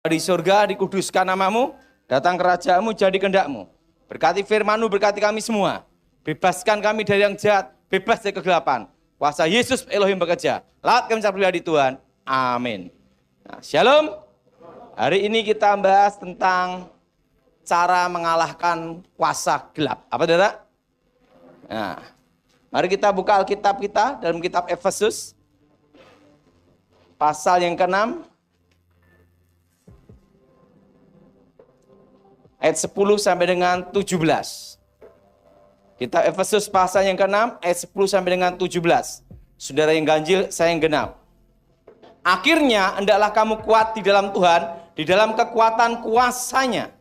Di surga dikuduskan namamu, datang kerajaanmu, jadi kehendak-Mu. Berkati firman-Mu, berkati kami semua. Bebaskan kami dari yang jahat, bebas dari kegelapan. Kuasa Yesus Elohim bekerja. Lawat kami secara pribadi Tuhan. Amin. Nah, shalom. Hari ini kita bahas tentang cara mengalahkan kuasa gelap. Apa saudara? Nah, mari kita buka Alkitab kita dalam kitab Efesus. Pasal yang ke-6. Ayat 10 sampai dengan 17. Kitab Efesus pasal yang ke-6, ayat 10 sampai dengan 17. Saudara yang ganjil, saya yang genap. Akhirnya, hendaklah kamu kuat di dalam Tuhan, di dalam kekuatan kuasa-Nya.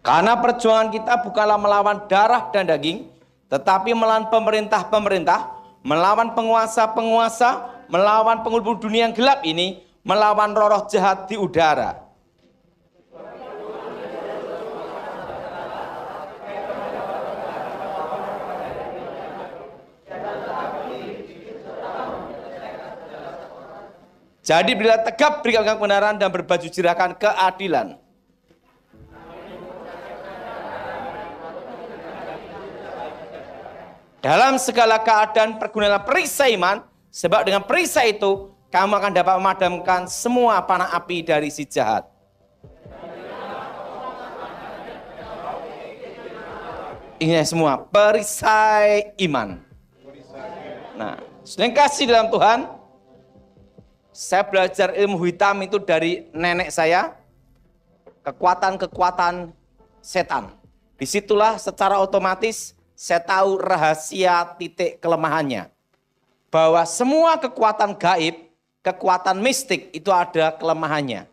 Karena perjuangan kita bukanlah melawan darah dan daging, tetapi melawan pemerintah-pemerintah, melawan penguasa-penguasa, melawan penghulu dunia yang gelap ini, melawan roh-roh jahat di udara. Jadi bila tegap berikan kebenaran dan berbaju jirakan keadilan. Dalam segala keadaan pergunalah perisai iman, sebab dengan perisai itu kamu akan dapat memadamkan semua panah api dari si jahat. Ini semua perisai iman. Nah, sudah kasih dalam Tuhan, saya belajar ilmu hitam itu dari nenek saya, kekuatan-kekuatan setan. Disitulah secara otomatis saya tahu rahasia titik kelemahannya. Bahwa semua kekuatan gaib, kekuatan mistik itu ada kelemahannya.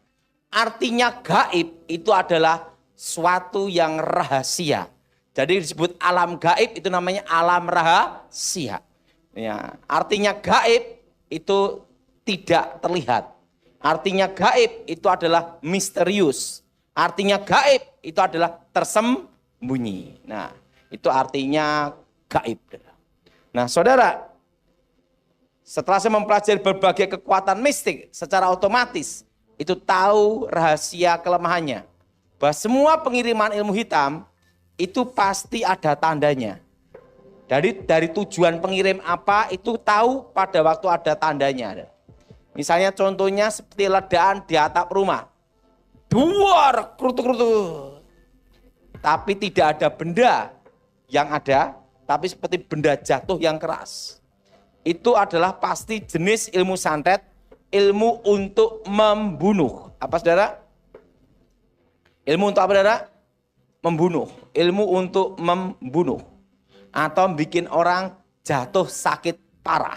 Artinya gaib itu adalah suatu yang rahasia. Jadi disebut alam gaib itu namanya alam rahasia. Ya, artinya gaib itu tidak terlihat. Artinya gaib itu adalah misterius. Artinya gaib itu adalah tersembunyi. Nah, itu artinya gaib. Nah, saudara, setelah saya mempelajari berbagai kekuatan mistik, secara otomatis itu tahu rahasia kelemahannya. Bahwa semua pengiriman ilmu hitam itu pasti ada tandanya. Dari tujuan pengirim apa itu tahu pada waktu ada tandanya. Misalnya contohnya seperti ledakan di atap rumah. Duar, kerutu-kerutu. Tapi tidak ada benda yang ada, tapi seperti benda jatuh yang keras. Itu adalah pasti jenis ilmu santet, ilmu untuk membunuh. Apa saudara? Ilmu untuk apa saudara? Membunuh. Ilmu untuk membunuh. Atau bikin orang jatuh sakit parah.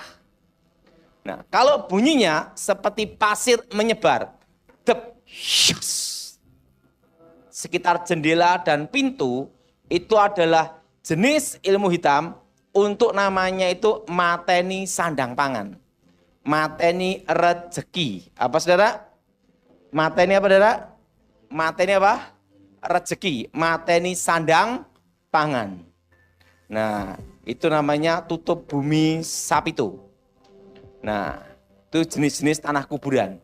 Nah, kalau bunyinya seperti pasir menyebar. Dep, syus. Sekitar jendela dan pintu itu adalah jenis ilmu hitam untuk namanya itu mateni sandang pangan. Mateni rezeki. Apa saudara? Mateni apa saudara? Mateni apa? Rezeki. Mateni sandang pangan. Nah, itu namanya tutup bumi sapitu. Nah, itu jenis-jenis tanah kuburan.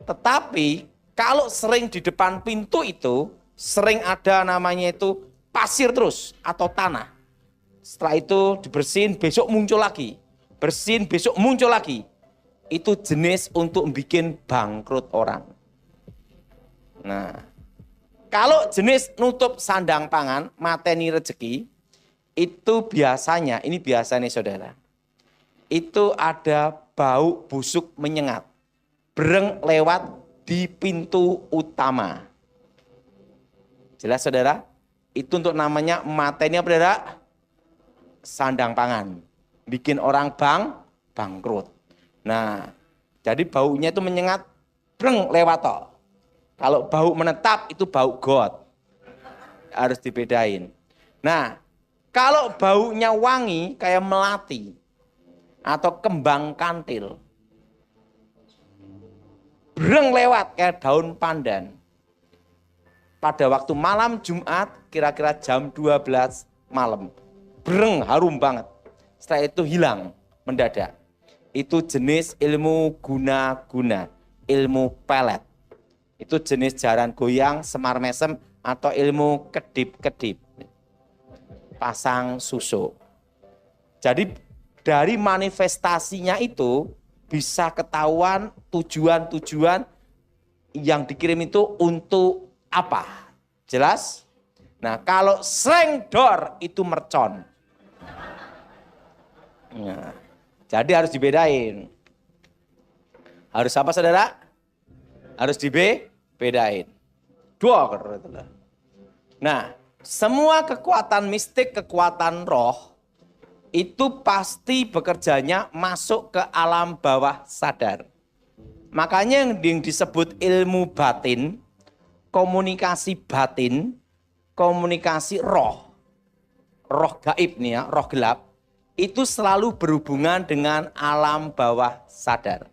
Tetapi kalau sering di depan pintu itu, sering ada namanya itu pasir terus atau tanah. Setelah itu dibersihin, besok muncul lagi. Bersihin, besok muncul lagi. Itu jenis untuk bikin bangkrut orang. Nah, kalau jenis nutup sandang pangan, mateni rezeki, itu biasanya, ini biasanya saudara, itu ada bau busuk menyengat. Bereng lewat di pintu utama. Jelas saudara? Itu untuk namanya mateni apa saudara? Sandang pangan. Bikin orang bangkrut. Nah, jadi baunya itu menyengat, breng lewat toh. Kalau bau menetap itu bau got. Harus dibedain. Nah, kalau baunya wangi kayak melati atau kembang kantil. Breng lewat kayak daun pandan. Pada waktu malam Jumat, kira-kira jam 12 malam. Breng, harum banget. setelah itu hilang mendadak. Itu jenis ilmu guna-guna, ilmu pelet. Itu jenis jaran goyang, semar mesem, atau ilmu kedip-kedip. Pasang susuk. Jadi dari manifestasinya itu bisa ketahuan tujuan-tujuan yang dikirim itu untuk apa. Jelas? Nah, kalau slengdor itu mercon. Nah, jadi harus dibedain. Harus apa saudara? Harus dibedain. Dor. Nah, semua kekuatan mistik, kekuatan roh, itu pasti bekerjanya masuk ke alam bawah sadar. Makanya yang disebut ilmu batin, komunikasi batin, komunikasi roh gaib nih ya, roh gelap, itu selalu berhubungan dengan alam bawah sadar.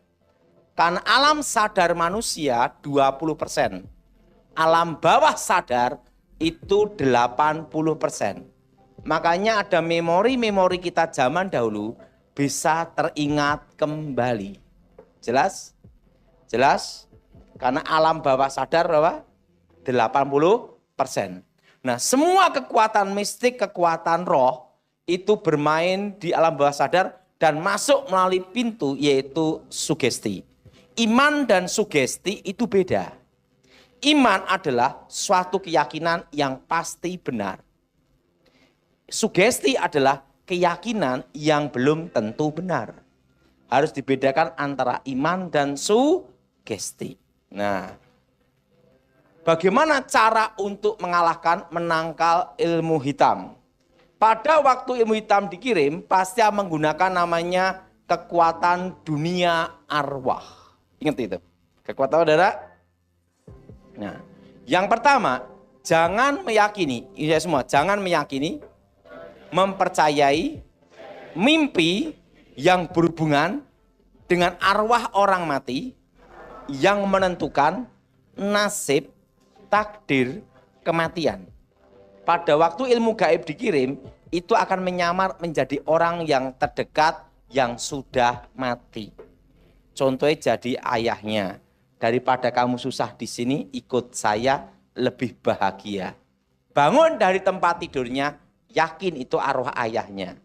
Karena alam sadar manusia 20%, alam bawah sadar itu 80%. Makanya ada memori-memori kita zaman dahulu bisa teringat kembali. Jelas? Jelas? Karena alam bawah sadar berapa? 80%. Nah, semua kekuatan mistik, kekuatan roh itu bermain di alam bawah sadar dan masuk melalui pintu yaitu sugesti. Iman dan sugesti itu beda. Iman adalah suatu keyakinan yang pasti benar. Sugesti adalah keyakinan yang belum tentu benar. Harus dibedakan antara iman dan sugesti. Nah, bagaimana cara untuk menangkal ilmu hitam? Pada waktu ilmu hitam dikirim, pasti menggunakan namanya kekuatan dunia arwah. Ingat itu, kekuatan saudara? Nah, yang pertama, jangan meyakini, ya semua, jangan meyakini, mempercayai mimpi yang berhubungan dengan arwah orang mati yang menentukan nasib, takdir, kematian. Pada waktu ilmu gaib dikirim, itu akan menyamar menjadi orang yang terdekat yang sudah mati. Contohnya jadi ayahnya. Daripada kamu susah di sini, ikut saya lebih bahagia. Bangun dari tempat tidurnya, yakin itu arwah ayahnya.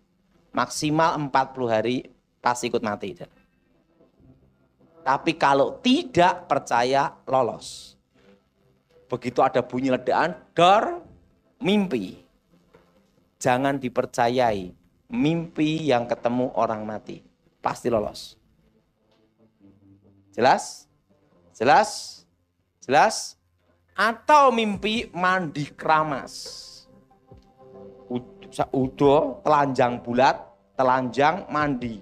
Maksimal 40 hari pasti ikut mati. Tapi kalau tidak percaya, lolos. Begitu ada bunyi ledakan, dor, mimpi. Jangan dipercayai mimpi yang ketemu orang mati. Pasti lolos. Jelas? Jelas? Jelas? Atau mimpi mandi keramas. Udah telanjang bulat, telanjang mandi.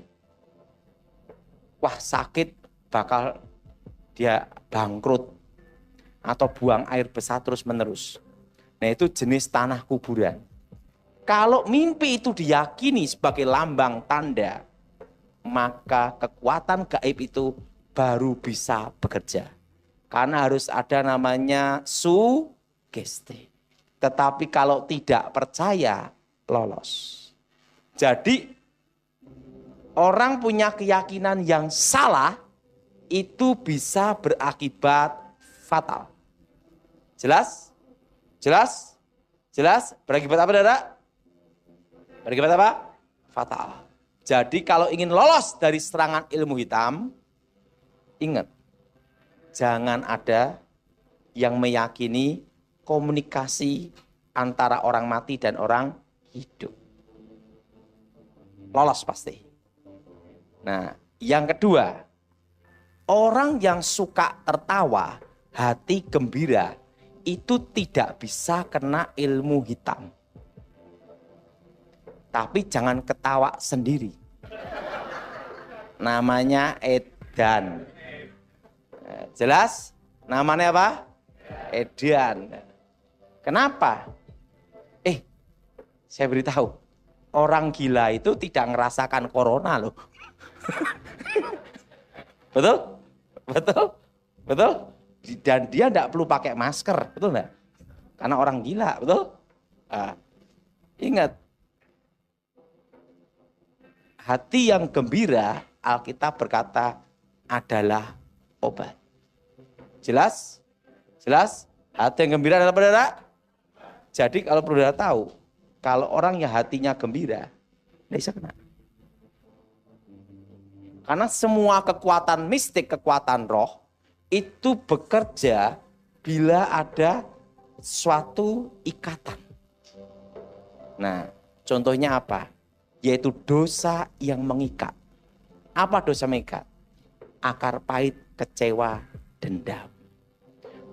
Wah, sakit, bakal dia bangkrut. Atau buang air besar terus menerus. Nah, itu jenis tanah kuburan. Kalau mimpi itu diyakini sebagai lambang tanda, maka kekuatan gaib itu baru bisa bekerja. Karena harus ada namanya sugesti. Tetapi kalau tidak percaya, lolos. Jadi orang punya keyakinan yang salah itu bisa berakibat fatal. Jelas? Jelas? Jelas? Berakibat apa, saudara? Berakibat apa? Fatal. Jadi kalau ingin lolos dari serangan ilmu hitam, ingat, jangan ada yang meyakini komunikasi antara orang mati dan orang hidup. Lolos pasti. Nah, yang kedua, orang yang suka tertawa, hati gembira, itu tidak bisa kena ilmu hitam. Tapi jangan ketawa sendiri. Namanya edan. Jelas? Namanya apa? Edan. Kenapa? Saya beritahu, orang gila itu tidak ngerasakan corona loh. Betul? Betul? Betul? Dan dia tidak perlu pakai masker, betul enggak? Karena orang gila, betul? Ingat. hati yang gembira, Alkitab berkata adalah obat. Jelas? Jelas? Hati yang gembira adalah saudara. Jadi kalau saudara tahu, kalau orang yang hatinya gembira, tidak bisa kena. Karena semua kekuatan mistik, kekuatan roh, itu bekerja bila ada suatu ikatan. Nah, contohnya apa? Yaitu dosa yang mengikat. Apa dosa mengikat? Akar pahit, kecewa, dendam.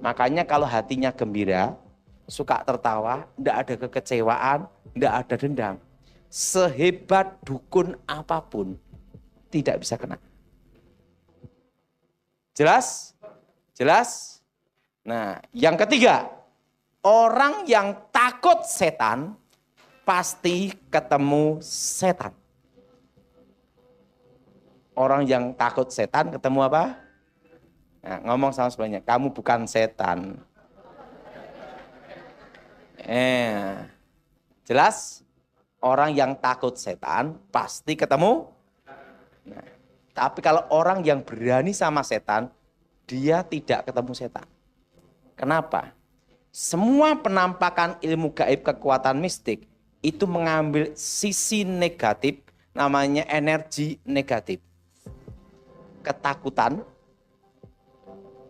Makanya kalau hatinya gembira, suka tertawa, tidak ada kekecewaan, tidak ada dendam. Sehebat dukun apapun, tidak bisa kena. Jelas? Jelas? Nah, yang ketiga, orang yang takut setan pasti ketemu setan. Orang yang takut setan ketemu apa? Nah, ngomong sama sebenarnya, kamu bukan setan. Jelas? Orang yang takut setan pasti ketemu. Nah, tapi kalau orang yang berani sama setan, dia tidak ketemu setan. Kenapa? Semua penampakan ilmu gaib kekuatan mistik itu mengambil sisi negatif, namanya energi negatif. Ketakutan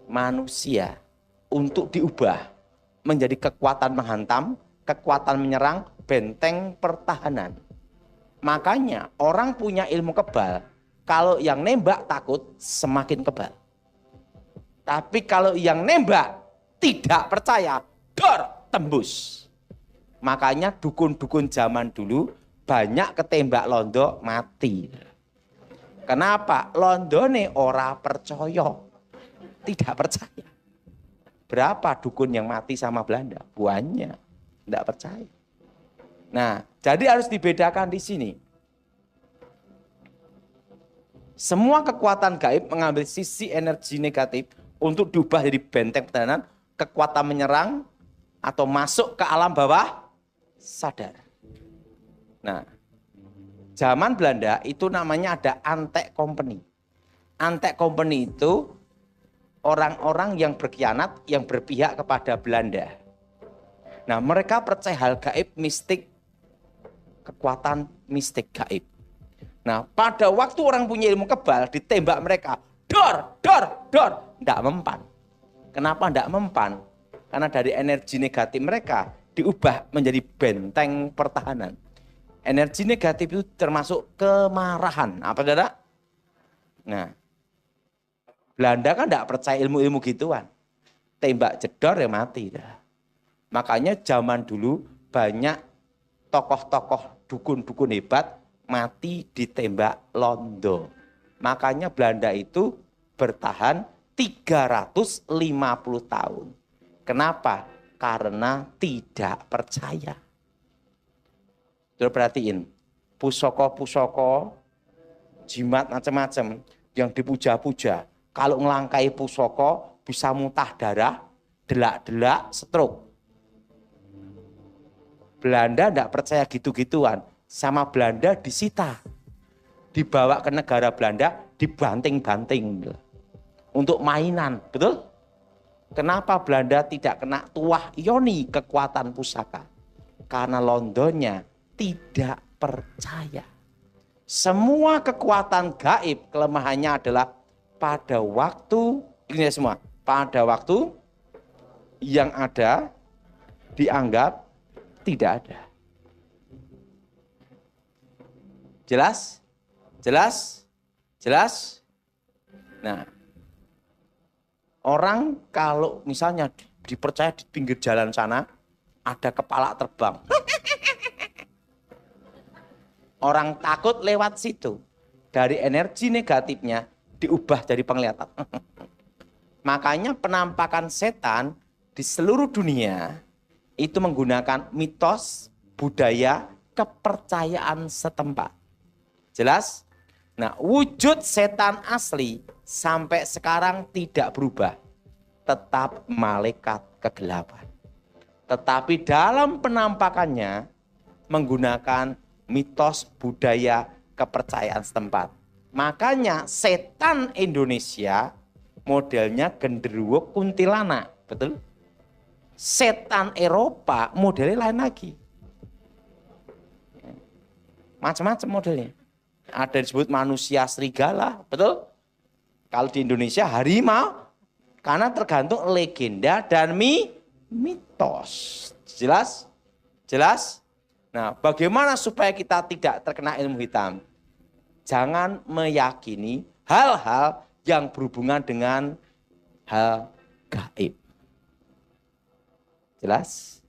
manusia untuk diubah menjadi kekuatan menghantam, kekuatan menyerang, benteng pertahanan. Makanya orang punya ilmu kebal, kalau yang nembak takut semakin kebal. Tapi kalau yang nembak tidak percaya, dor, tembus. Makanya dukun-dukun zaman dulu banyak ketembak londo mati. Kenapa? Londone ora percaya. Tidak percaya. Berapa dukun yang mati sama Belanda? Banyak. Tidak percaya. Nah, jadi harus dibedakan di sini. Semua kekuatan gaib mengambil sisi energi negatif untuk diubah jadi benteng pertahanan, kekuatan menyerang, atau masuk ke alam bawah sadar. Nah, zaman Belanda itu namanya ada antek company. Antek company itu orang-orang yang berkhianat, yang berpihak kepada Belanda. Nah, mereka percaya hal gaib, mistik, kekuatan mistik gaib. Nah, pada waktu orang punya ilmu kebal, ditembak mereka, dor, dor, dor, tidak mempan. Kenapa tidak mempan? Karena dari energi negatif mereka diubah menjadi benteng pertahanan. Energi negatif itu termasuk kemarahan. Apa saudara? Nah, Belanda kan tidak percaya ilmu-ilmu gituan. Tembak jedor ya mati. Makanya zaman dulu banyak tokoh-tokoh dukun-dukun hebat mati ditembak londo. Makanya Belanda itu bertahan 350 tahun. Kenapa? Karena tidak percaya. Sudah perhatiin, pusoko-pusoko, jimat macam-macam yang dipuja-puja. Kalau ngelangkai pusoko bisa muntah darah, delak-delak, stroke. Belanda tidak percaya gitu-gituan. Sama Belanda disita. Dibawa ke negara Belanda, dibanting-banting. Untuk mainan, betul? Kenapa Belanda tidak kena tuah yoni kekuatan pusaka? Karena Londonnya tidak percaya. Semua kekuatan gaib kelemahannya adalah pada waktu, ini semua, pada waktu yang ada dianggap tidak ada. Jelas? Jelas? Jelas? Nah, orang kalau misalnya dipercaya di pinggir jalan sana, ada kepala terbang. Orang takut lewat situ. Dari energi negatifnya diubah jadi penglihatan. Makanya penampakan setan di seluruh dunia itu menggunakan mitos, budaya, kepercayaan setempat. Jelas? Nah, wujud setan asli sampai sekarang tidak berubah. Tetap malaikat kegelapan. Tetapi dalam penampakannya menggunakan mitos, budaya, kepercayaan setempat. Makanya setan Indonesia modelnya genderuwo kuntilanak, betul? Setan Eropa modelnya lain lagi. Macam-macam modelnya. Ada disebut manusia serigala, betul? Kalau di Indonesia harimau, karena tergantung legenda dan mitos. Jelas? Jelas? Nah, bagaimana supaya kita tidak terkena ilmu hitam? Jangan meyakini hal-hal yang berhubungan dengan hal gaib. Jelas?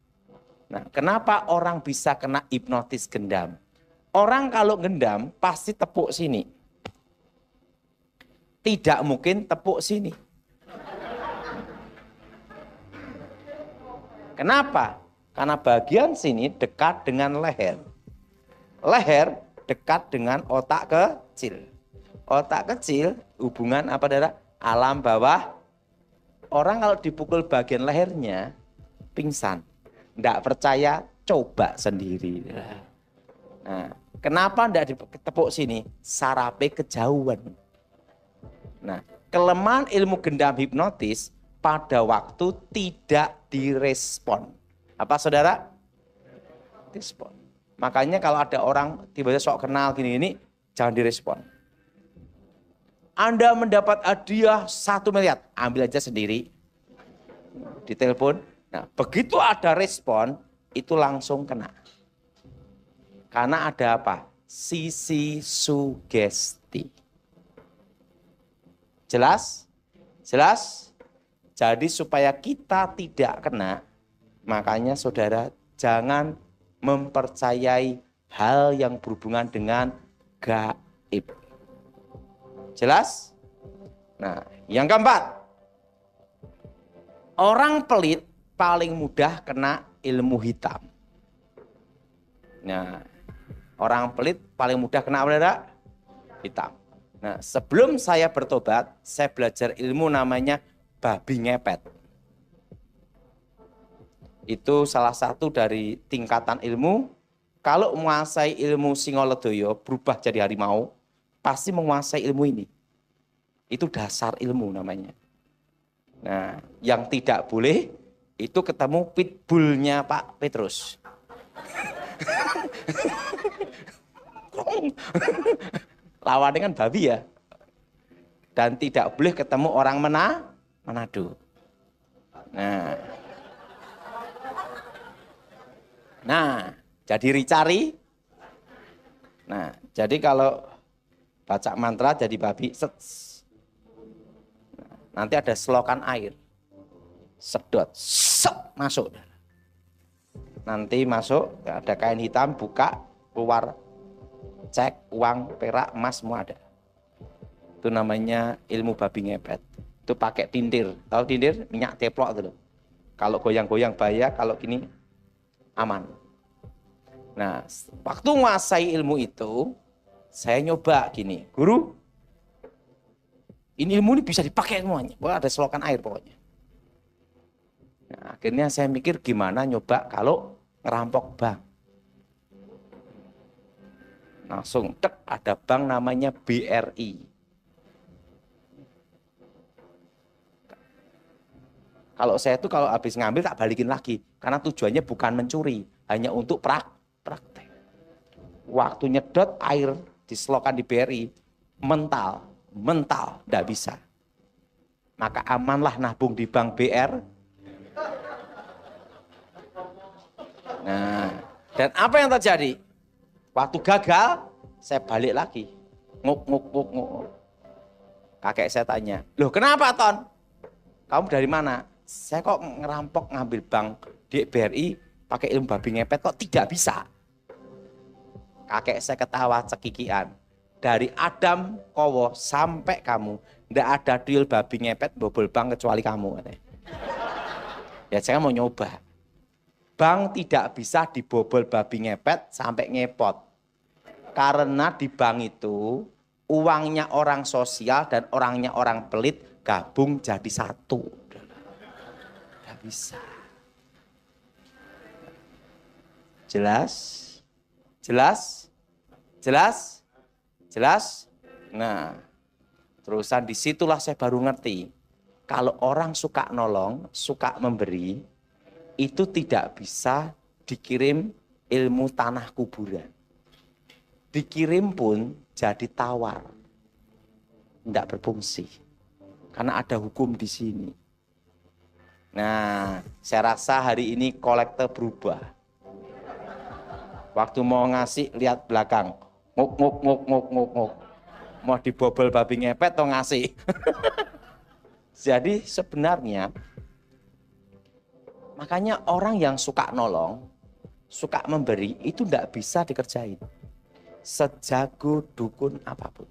Nah, kenapa orang bisa kena hipnotis gendam? Orang kalau gendam pasti tepuk sini. Tidak mungkin tepuk sini. Kenapa? Karena bagian sini dekat dengan leher. Leher dekat dengan otak kecil. Otak kecil hubungan apa darah? Alam bawah. Orang kalau dipukul bagian lehernya pingsan. Tidak percaya, coba sendiri. Nah, kenapa tidak ditepuk sini? Sarape kejauhan. Nah, kelemahan ilmu gendam hipnotis pada waktu tidak direspon. Apa saudara? Direspon. Makanya kalau ada orang tiba-tiba sok kenal gini-gini, jangan direspon. Anda mendapat hadiah 1 miliar, ambil aja sendiri. Ditelepon. Nah, begitu ada respon, itu langsung kena. Karena ada apa? Sisi sugesti. Jelas? Jelas? Jadi supaya kita tidak kena, makanya saudara jangan mempercayai hal yang berhubungan dengan gaib. Jelas? Nah, yang keempat. Orang pelit paling mudah kena ilmu hitam. Nah, orang pelit paling mudah kena apa? Hitam. Nah, sebelum saya bertobat, saya belajar ilmu namanya babi ngepet. Itu salah satu dari tingkatan ilmu. Kalau menguasai ilmu Singolodaya, berubah jadi harimau, pasti menguasai ilmu ini. Itu dasar ilmu namanya. Nah, yang tidak boleh, itu ketemu pitbullnya Pak Petrus. Lawannya kan babi ya. Dan tidak boleh ketemu orang Manado. Nah, jadi ricari. Nah, jadi kalau baca mantra jadi babi, nanti ada selokan air. Sedot, masuk. Nanti masuk, ada kain hitam, buka, keluar, cek, uang, perak, emas, semua ada. Itu namanya ilmu babi ngepet. Itu pakai tindir. Tahu tindir? Minyak teplok itu loh. Kalau goyang-goyang bahaya, kalau gini aman. Nah, waktu menguasai ilmu itu, saya nyoba gini, guru, ini ilmu ini bisa dipakai semuanya. Wah, ada selokan air pokoknya. Nah, akhirnya saya mikir gimana nyoba kalau ngerampok bank. Langsung ada bank namanya BRI. Kalau saya itu kalau habis ngambil tak balikin lagi. Karena tujuannya bukan mencuri. Hanya untuk praktek. Waktu nyedot air diselokan di BRI. Mental. Tidak bisa. Maka amanlah nabung di bank BR. Nah, dan apa yang terjadi? Waktu gagal, saya balik lagi. Nguk. Kakek saya tanya, loh kenapa Ton? Kamu dari mana? Saya kok ngerampok ngambil bank di BRI pakai ilmu babi ngepet kok tidak bisa. Kakek saya ketawa cekikian. Dari Adam Kowo sampai kamu, tidak ada deal babi ngepet bobol bank kecuali kamu. Ya saya mau nyoba. Bank tidak bisa dibobol babi ngepet sampai ngepot. Karena di bank itu uangnya orang sosial dan orangnya orang pelit gabung jadi satu. Tidak bisa. Jelas? Jelas? Jelas? Jelas? Nah, terusan disitulah saya baru ngerti. Kalau orang suka nolong, suka memberi, itu tidak bisa dikirim ilmu tanah kuburan. Dikirim pun jadi tawar. Tidak berfungsi. Karena ada hukum di sini. Nah, saya rasa hari ini kolektor berubah. Waktu mau ngasih, lihat belakang. Nguk, nguk, nguk, nguk, nguk, nguk. Mau dibobol babi ngepet atau ngasih. Jadi sebenarnya, makanya orang yang suka nolong, suka memberi, itu tidak bisa dikerjain. Sejago dukun apapun.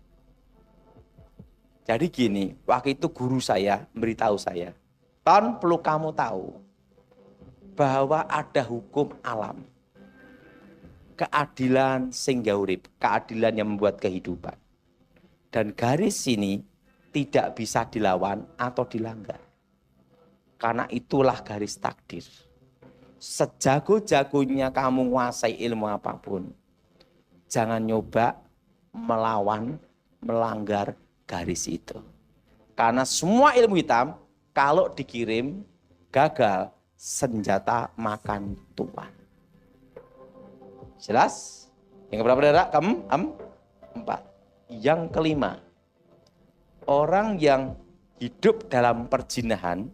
Jadi gini, waktu itu guru saya memberitahu saya, Ton, perlu kamu tahu bahwa ada hukum alam. Keadilan sing urip, keadilan yang membuat kehidupan. Dan garis ini tidak bisa dilawan atau dilanggar. Karena itulah garis takdir. Sejago-jagonya kamu menguasai ilmu apapun, jangan nyoba melawan, melanggar garis itu. Karena semua ilmu hitam, kalau dikirim, gagal, senjata makan tuan. Jelas? Yang keberapa, saudara? Keempat. Yang kelima, orang yang hidup dalam perjinahan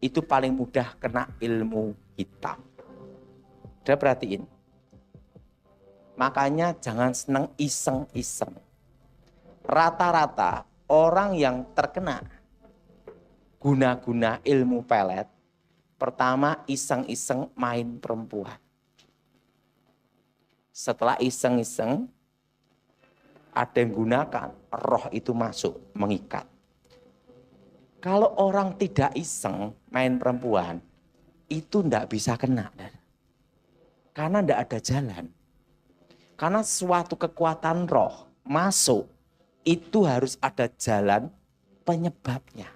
itu paling mudah kena ilmu hitam. Udah perhatiin. Makanya jangan senang iseng-iseng. Rata-rata orang yang terkena guna-guna ilmu pelet, pertama iseng-iseng main perempuan. Setelah iseng-iseng, ada yang gunakan, roh itu masuk, mengikat. Kalau orang tidak iseng main perempuan, itu tidak bisa kena. Karena tidak ada jalan. Karena suatu kekuatan roh masuk, itu harus ada jalan penyebabnya.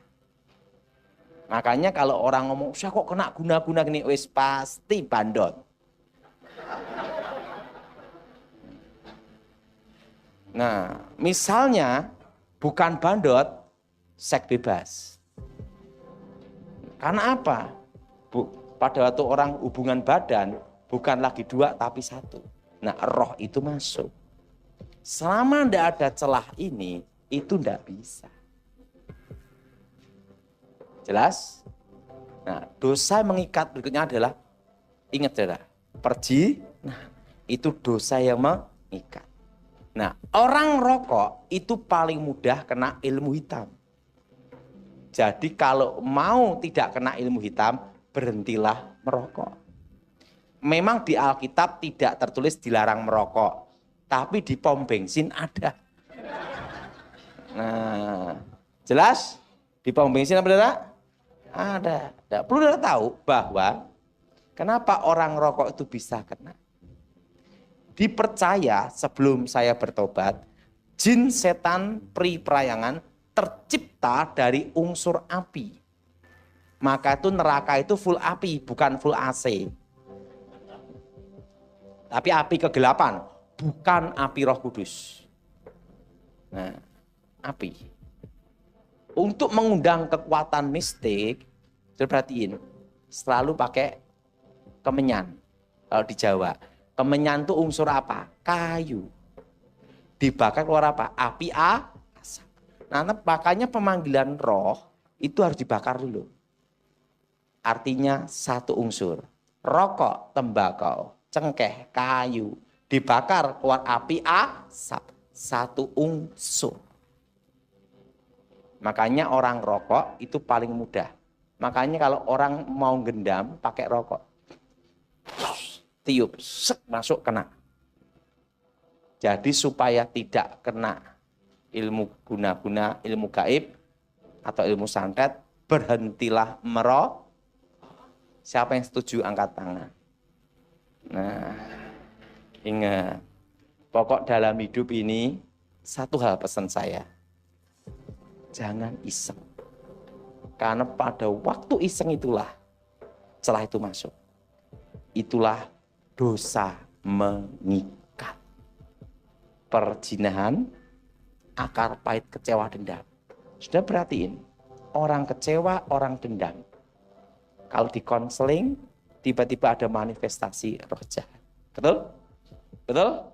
Makanya kalau orang ngomong, saya kok kena guna-guna gini, wis pasti bandot. Nah, misalnya bukan bandot, seks bebas. Karena apa? Pada waktu orang hubungan badan, bukan lagi 2 tapi 1. Nah, roh itu masuk. Selama tidak ada celah ini, itu tidak bisa. Jelas? Nah, dosa mengikat berikutnya adalah, ingat saudara, nah, itu dosa yang mengikat. Nah, orang rokok itu paling mudah kena ilmu hitam. Jadi kalau mau tidak kena ilmu hitam, berhentilah merokok. Memang di Alkitab tidak tertulis dilarang merokok, tapi di pom bensin ada. Nah, jelas? Di pom bensin apa saudara? Ada. Nah, perlu saudara tahu bahwa kenapa orang rokok itu bisa kena. Dipercaya sebelum saya bertobat, jin setan pri-perayangan tercipta dari unsur api. Maka itu neraka itu full api, bukan full AC. Tapi api kegelapan, bukan api Roh Kudus. Nah, api. Untuk mengundang kekuatan mistik, perhatiin, selalu pakai kemenyan. Kalau di Jawa, kemenyan itu unsur apa? Kayu. Dibakar keluar apa? Api asap. Nah, makanya pemanggilan roh itu harus dibakar dulu. Artinya satu unsur. Rokok, tembakau, cengkeh, kayu. Dibakar keluar api asap. Satu unsur. Makanya orang rokok itu paling mudah. Makanya kalau orang mau gendam pakai rokok. Tiup, masuk kena. Jadi supaya tidak kena ilmu guna-guna, ilmu gaib atau ilmu santet, berhentilah merokok. Siapa yang setuju angkat tangan. Nah, ingat, pokok dalam hidup ini satu hal pesan saya. Jangan iseng. Karena pada waktu iseng itulah celah itu masuk. Itulah dosa mengikat. perjinahan, akar pahit kecewa dendam. Sudah perhatiin, orang kecewa, orang dendam. Kalau di konseling, tiba-tiba ada manifestasi roh jahat. Betul? Betul?